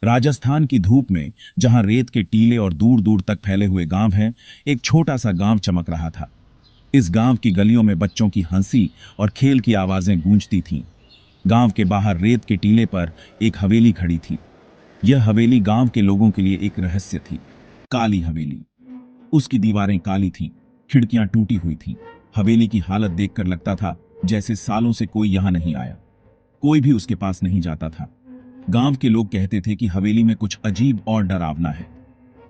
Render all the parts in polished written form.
राजस्थान की धूप में, जहां रेत के टीले और दूर दूर तक फैले हुए गांव हैं, एक छोटा सा गांव चमक रहा था। इस गांव की गलियों में बच्चों की हंसी और खेल की आवाजें गूंजती थीं। गांव के बाहर रेत के टीले पर एक हवेली खड़ी थी। यह हवेली गांव के लोगों के लिए एक रहस्य थी। काली हवेली। उसकी दीवारें काली थीं, खिड़कियां टूटी हुई थीं। हवेली की हालत देखकर लगता था जैसे सालों से कोई यहां नहीं आया। कोई भी उसके पास नहीं जाता था। गांव के लोग कहते थे कि हवेली में कुछ अजीब और डरावना है।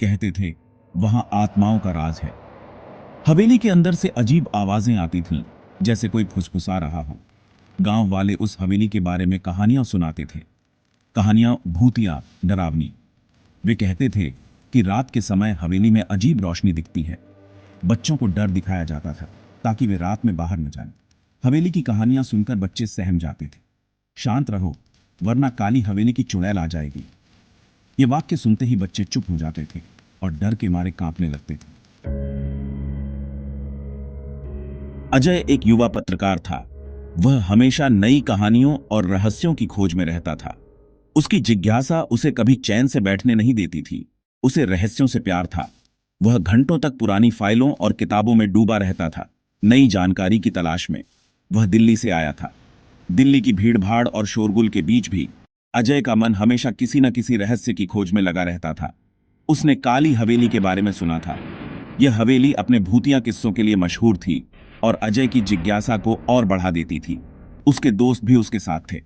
कहते थे वहां आत्माओं का राज है। हवेली के अंदर से अजीब आवाजें आती थीं, जैसे कोई फुसफुसा रहा हो। गांव वाले उस हवेली के बारे में कहानियां सुनाते थे। कहानियां भूतिया, डरावनी। वे कहते थे कि रात के समय हवेली में अजीब रोशनी दिखती है। बच्चों को डर दिखाया जाता था ताकि वे रात में बाहर न जाएं। हवेली की कहानियां सुनकर बच्चे सहम जाते थे। शांत रहो, वरना काली हवेली की चुड़ैल आ जाएगी। ये वाक्य सुनते ही बच्चे चुप हो जाते थे और डर के मारे कांपने लगते थे। अजय एक युवा पत्रकार था। वह हमेशा नई कहानियों और रहस्यों की खोज में रहता था। उसकी जिज्ञासा उसे कभी चैन से बैठने नहीं देती थी। उसे रहस्यों से प्यार था। वह घंटों तक पुरानी फाइलों और किताबों में डूबा रहता था, नई जानकारी की तलाश में। वह दिल्ली से आया था। दिल्ली की भीड़-भाड़ और शोरगुल के बीच भी अजय का मन हमेशा किसी न किसी रहस्य की खोज में लगा रहता था। उसने काली हवेली के बारे में सुना था। यह हवेली अपने भूतिया किस्सों के लिए मशहूर थी और अजय की जिज्ञासा को और बढ़ा देती थी। उसके दोस्त भी उसके साथ थे।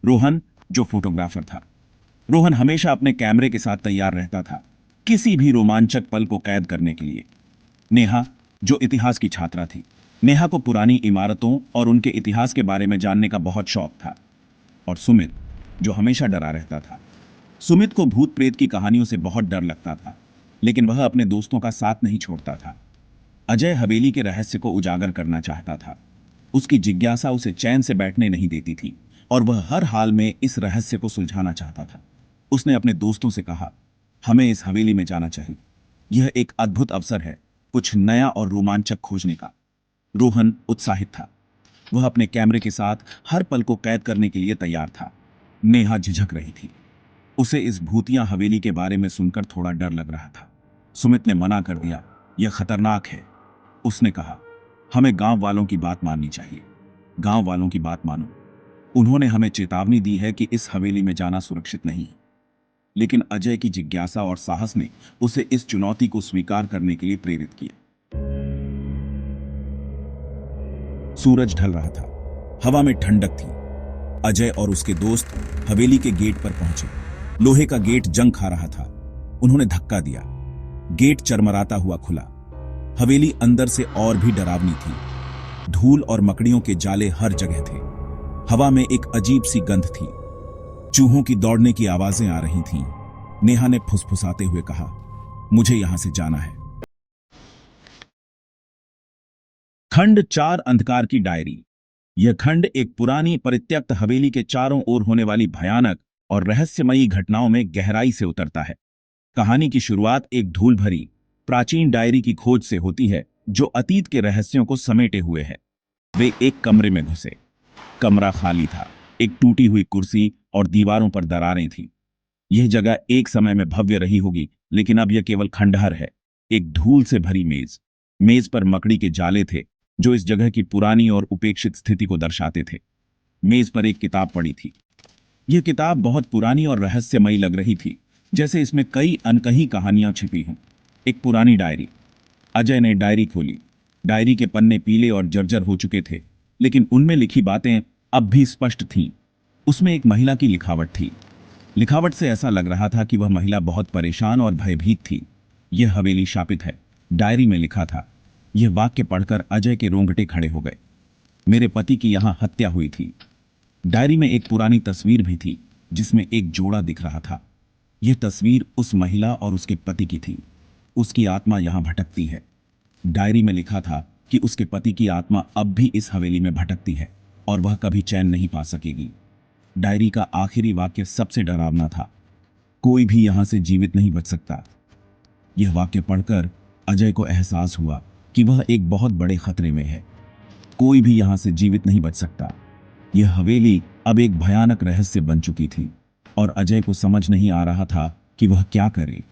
रोहन, जो फोटोग्राफर था। रोहन हमेशा अपने कैमरे के साथ तैयार रहता था, किसी भी रोमांचक पल को कैद करने के लिए। नेहा, जो इतिहास की छात्रा थी। नेहा को पुरानी इमारतों और उनके इतिहास के बारे में जानने का बहुत शौक था। और सुमित, जो हमेशा डरा रहता था। सुमित को भूत प्रेत की कहानियों से बहुत डर लगता था, लेकिन वह अपने दोस्तों का साथ नहीं छोड़ता था। अजय हवेली के रहस्य को उजागर करना चाहता था। उसकी जिज्ञासा उसे चैन से बैठने नहीं देती थी और वह हर हाल में इस रहस्य को सुलझाना चाहता था। उसने अपने दोस्तों से कहा, हमें इस हवेली में जाना चाहिए। यह एक अद्भुत अवसर है, कुछ नया और रोमांचक खोजने का। रोहन उत्साहित था। वह अपने कैमरे के साथ हर पल को कैद करने के लिए तैयार था। नेहा झिझक रही थी। उसे इस भूतिया हवेली के बारे में सुनकर थोड़ा डर लग रहा था। सुमित ने मना कर दिया, यह खतरनाक है। उसने कहा, हमें गांव वालों की बात माननी चाहिए। गांव वालों की बात मानो। उन्होंने हमें चेतावनी दी है कि इस हवेली में जाना सुरक्षित नहीं है। लेकिन अजय की जिज्ञासा और साहस ने उसे इस चुनौती को स्वीकार करने के लिए प्रेरित किया। सूरज ढल रहा था। हवा में ठंडक थी। अजय और उसके दोस्त हवेली के गेट पर पहुंचे। लोहे का गेट जंग खा रहा था। उन्होंने धक्का दिया। गेट चरमराता हुआ खुला। हवेली अंदर से और भी डरावनी थी। धूल और मकड़ियों के जाले हर जगह थे। हवा में एक अजीब सी गंध थी। चूहों की दौड़ने की आवाजें आ रही थीं। नेहा ने फुसफुसाते हुए कहा, मुझे यहां से जाना है। खंड 4, अंधकार की डायरी। यह खंड एक पुरानी परित्यक्त हवेली के चारों ओर होने वाली भयानक और रहस्यमयी घटनाओं में गहराई से उतरता है। कहानी की शुरुआत एक धूल भरी, प्राचीन डायरी की खोज से होती है, जो अतीत के रहस्यों को समेटे हुए है। वे एक कमरे में घुसे। कमरा खाली था। एक टूटी हुई कुर्सी और दीवारों पर दरारें थीं। यह जगह एक समय में भव्य रही होगी, लेकिन अब यह केवल खंडहर है। एक धूल से भरी मेज। मेज पर मकड़ी के जाले थे, जो इस जगह की पुरानी और उपेक्षित स्थिति को दर्शाते थे। मेज पर एक किताब पड़ी थी। यह किताब बहुत पुरानी और रहस्यमयी लग रही थी, जैसे इसमें कई अनकही कहानियां छिपी हों। एक पुरानी डायरी। अजय ने डायरी खोली। डायरी के पन्ने पीले और जर्जर हो चुके थे, लेकिन उनमें लिखी बातें अब भी स्पष्ट थीं। उसमें एक महिला की लिखावट थी। लिखावट से ऐसा लग रहा था कि वह महिला बहुत परेशान और भयभीत थी। यह हवेली शापित है। डायरी में लिखा था। यह वाक्य पढ़कर अजय के रोंगटे खड़े हो गए। मेरे पति की यहां हत्या हुई थी। डायरी में एक पुरानी तस्वीर भी थी, जिसमें एक जोड़ा दिख रहा था। यह तस्वीर उस महिला और उसके पति की थी। उसकी आत्मा यहां भटकती है। डायरी में लिखा था कि उसके पति की आत्मा अब भी इस हवेली में भटकती है और वह कभी चैन नहीं पा सकेगी। डायरी का आखिरी वाक्य सबसे डरावना था। कोई भी यहां से जीवित नहीं बच सकता। यह वाक्य पढ़कर अजय को एहसास हुआ कि वह एक बहुत बड़े खतरे में है। कोई भी यहां से जीवित नहीं बच सकता। यह हवेली अब एक भयानक रहस्य बन चुकी थी। और अजय को समझ नहीं आ रहा था कि वह क्या करे।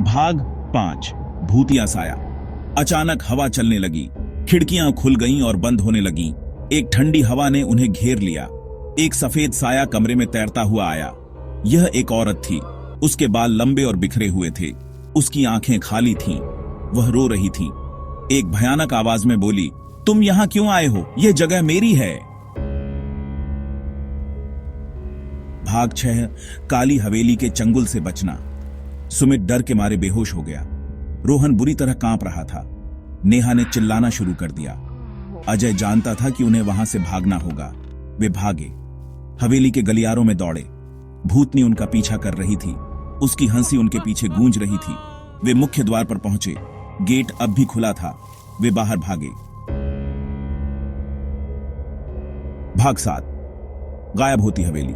भाग 5। भूतिया साया। अचानक हवा चलने लगी, खिड़कियां खुल गईं और बंद होने लगीं। एक ठंडी हवा ने उन्हें घेर लिया। एक सफेद साया कमरे में तैरता हुआ आया। यह एक औरत थी। उसके बाल लंबे और बिखरे हुए थे। उसकी आंखें खाली थीं। वह रो रही थी। एक भयानक आवाज में बोली, तुम यहां क्यों आए हो? यह जगह मेरी है। भाग 6। काली हवेली के चंगुल से बचना। सुमित डर के मारे बेहोश हो गया। रोहन बुरी तरह कांप रहा था। नेहा ने चिल्लाना शुरू कर दिया। अजय जानता था कि उन्हें वहां से भागना होगा। वे भागे, हवेली के गलियारों में दौड़े। भूतनी उनका पीछा कर रही थी। उसकी हंसी उनके पीछे गूंज रही थी। वे मुख्य द्वार पर पहुंचे। गेट अब भी खुला था। वे बाहर भागे। भाग 7। गायब होती हवेली।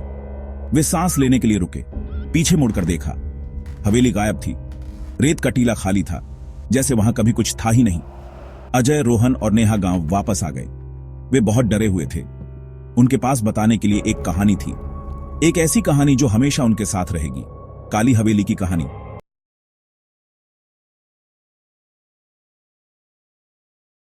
वे सांस लेने के लिए रुके। पीछे मुड़कर देखा। हवेली गायब थी। रेत का टीला खाली था, जैसे वहां कभी कुछ था ही नहीं। अजय, रोहन और नेहा गांव वापस आ गए। वे बहुत डरे हुए थे। उनके पास बताने के लिए एक कहानी थी, एक ऐसी कहानी जो हमेशा उनके साथ रहेगी। काली हवेली की कहानी।